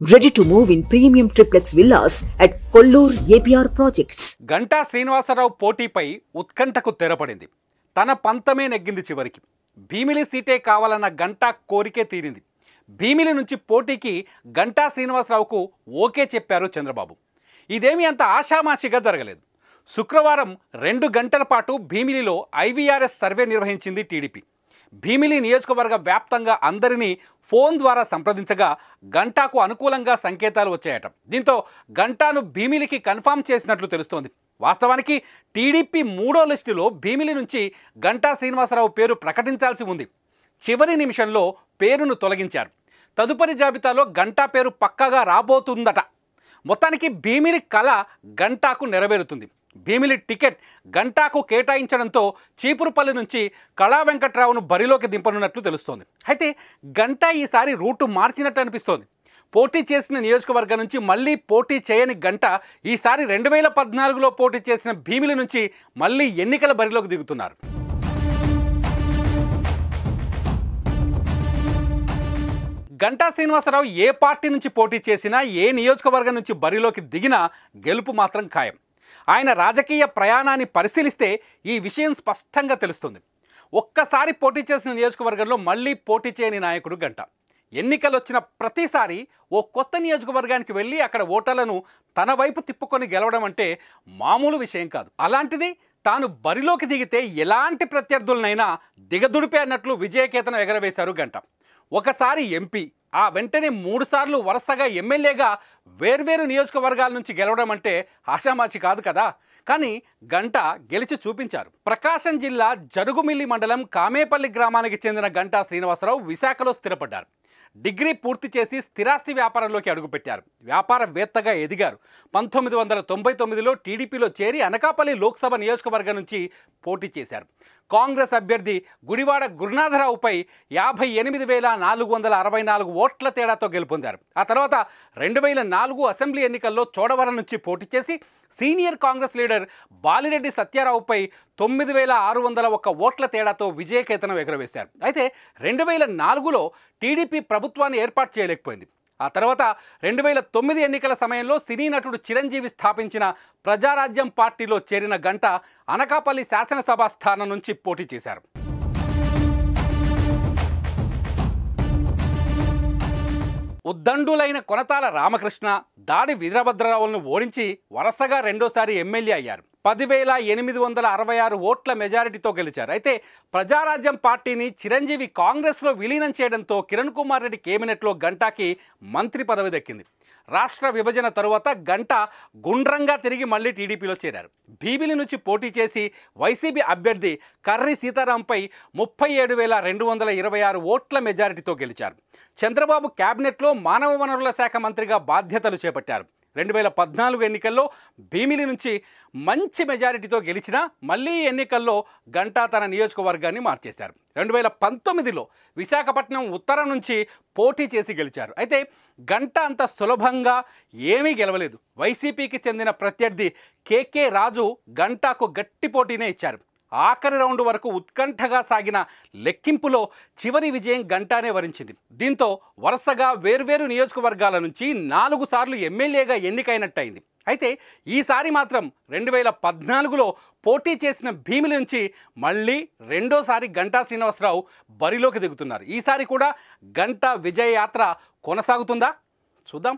Ready to move in premium triplex villas at Kollur APR Projects. Ganta Srinivasarao పోటీపై ఉత్కంఠకు తెరపడింది. తన పంతమే నెగ్గింది చివరికి. భీమిలి సీటే కావాలన్న గంటా కోరికే తీరింది. భీమిలి నుంచి పోటీకి గంటా శ్రీనివాసరావుకు ఓకే చెప్పారు చంద్రబాబు. ఇదేమీ అంత ఆషామాషిగా జరగలేదు. శుక్రవారం 2 గంటల పాటు భీమిలిలో IVRS సర్వే నిర్వహించింది టీడీపీ. భీమిలి నియోజకవర్గ వ్యాప్తంగా అందరినీ ఫోన్ ద్వారా సంప్రదించగా గంటాకు అనుకూలంగా సంకేతాలు వచ్చాయట. దీంతో గంటాను భీమిలికి కన్ఫర్మ్ చేసినట్లు తెలుస్తోంది. వాస్తవానికి టీడీపీ 3వ లిస్టులో భీమిలి నుంచి గంటా శ్రీనివాసరావు పేరు ప్రకటించాల్సి ఉంది. చివరి నిమిషంలో పేరును తొలగించారు. తదుపరి జాబితాలో గంటా పేరు పక్కాగా రాబోతుందట. మొత్తానికి భీమిలి కళ గంటాకు నెరవేరుతుంది. భీమిలి టికెట్ గంటాకు కేటాయించడంతో చీపురుపల్లి నుంచి కళా వెంకట్రావును బరిలోకి దింపనున్నట్లు తెలుస్తోంది. అయితే గంటా ఈసారి రూటు మార్చినట్టు అనిపిస్తోంది. పోటీ చేసిన నియోజకవర్గం నుంచి మళ్ళీ పోటీ చేయని గంటా ఈసారి 2014లో పోటీ చేసిన భీమిలి నుంచి మళ్ళీ ఎన్నికల బరిలోకి దిగుతున్నారు. గంటా శ్రీనివాసరావు ఏ పార్టీ నుంచి పోటీ చేసినా, ఏ నియోజకవర్గం నుంచి బరిలోకి దిగినా గెలుపు మాత్రం ఖాయం. ఆయన రాజకీయ ప్రయాణాన్ని పరిశీలిస్తే ఈ విషయం స్పష్టంగా తెలుస్తుంది. ఒక్కసారి పోటీ చేసిన నియోజకవర్గంలో మళ్ళీ పోటీ చేయని నాయకుడు గంటా. ఎన్నికలు వచ్చిన ప్రతిసారి ఓ కొత్త నియోజకవర్గానికి వెళ్ళి అక్కడ ఓటర్లను తన వైపు తిప్పుకొని గెలవడం అంటే మామూలు విషయం కాదు. అలాంటిది తాను బరిలోకి దిగితే ఎలాంటి ప్రత్యర్థులనైనా దిగదుడిపే అన్నట్లు విజయకేతనం ఎగరవేశారు గంటా. ఒకసారి ఎంపీ, ఆ వెంటనే 3 సార్లు వరుసగా ఎమ్మెల్యేగా వేర్వేరు నియోజకవర్గాల నుంచి గెలవడం అంటే ఆషామాషి కాదు కదా. కానీ గంటా గెలిచి చూపించారు. ప్రకాశం జిల్లా జరుగుమిల్లి మండలం కామేపల్లి గ్రామానికి చెందిన గంటా శ్రీనివాసరావు విశాఖలో స్థిరపడ్డారు. డిగ్రీ పూర్తి చేసి స్థిరాస్తి వ్యాపారంలోకి అడుగుపెట్టారు. వ్యాపారవేత్తగా ఎదిగారు. 1999లో టీడీపీలో చేరి అనకాపల్లి లోక్సభ నియోజకవర్గం నుంచి పోటీ చేశారు. కాంగ్రెస్ అభ్యర్థి గుడివాడ గురునాథరావుపై 58,464 ఓట్ల తేడాతో గెలుపొందారు. ఆ తర్వాత 2004 అసెంబ్లీ ఎన్నికల్లో చోడవరం నుంచి పోటీ చేసి సీనియర్ కాంగ్రెస్ లీడర్ బాలిరెడ్డి సత్యారావుపై 9,601 ఓట్ల తేడాతో విజయకేతనం ఎగురవేశారు. అయితే 2004లో టీడీపీ ప్రభుత్వాన్ని ఏర్పాటు చేయలేకపోయింది. ఆ తర్వాత 2009 ఎన్నికల సమయంలో సినీ నటుడు చిరంజీవి స్థాపించిన ప్రజారాజ్యం పార్టీలో చేరిన గంటా అనకాపల్లి శాసనసభ స్థానం నుంచి పోటీ చేశారు. ఉద్దండులైన కొనతాల రామకృష్ణ, దాడి వీరభద్రరావులను ఓడించి వరుసగా రెండోసారి ఎమ్మెల్యే అయ్యారు. 10,866 ఓట్ల మెజారిటీతో గెలిచారు. అయితే ప్రజారాజ్యం పార్టీని చిరంజీవి కాంగ్రెస్లో విలీనం చేయడంతో కిరణ్ కుమార్ రెడ్డి కేబినెట్లో గంటాకి మంత్రి పదవి దక్కింది. రాష్ట్ర విభజన తరువాత గంటా గుండ్రంగా తిరిగి మళ్ళీ టీడీపీలో చేరారు. భీమిలి నుంచి పోటీ చేసి వైసీపీ అభ్యర్థి కర్రి సీతారాంపై 37,226 ఓట్ల మెజారిటీతో గెలిచారు. చంద్రబాబు క్యాబినెట్లో మానవ వనరుల శాఖ మంత్రిగా బాధ్యతలు చేపట్టారు. 2014 ఎన్నికల్లో భీమిలి నుంచి మంచి మెజారిటీతో గెలిచినా మళ్ళీ ఎన్నికల్లో గంటా తన నియోజకవర్గాన్ని మార్చేశారు. 2019లో విశాఖపట్నం ఉత్తరం నుంచి పోటీ చేసి గెలిచారు. అయితే గంటా అంత సులభంగా ఏమీ గెలవలేదు. వైసీపీకి చెందిన ప్రత్యర్థి కేకే రాజు గంటాకు గట్టి పోటీనే ఇచ్చారు. ఆఖరి రౌండ్ వరకు ఉత్కంఠగా సాగిన లెక్కింపులో చివరి విజయం గంటానే వరించింది. దీంతో వరుసగా వేర్వేరు నియోజకవర్గాల నుంచి 4 సార్లు ఎమ్మెల్యేగా ఎన్నికైనట్టయింది. అయితే ఈసారి మాత్రం 2014లో పోటీ చేసిన భీమిలి నుంచి మళ్ళీ రెండోసారి గంటా శ్రీనివాసరావు బరిలోకి దిగుతున్నారు. ఈసారి కూడా గంటా విజయ యాత్ర కొనసాగుతుందా? చూద్దాం.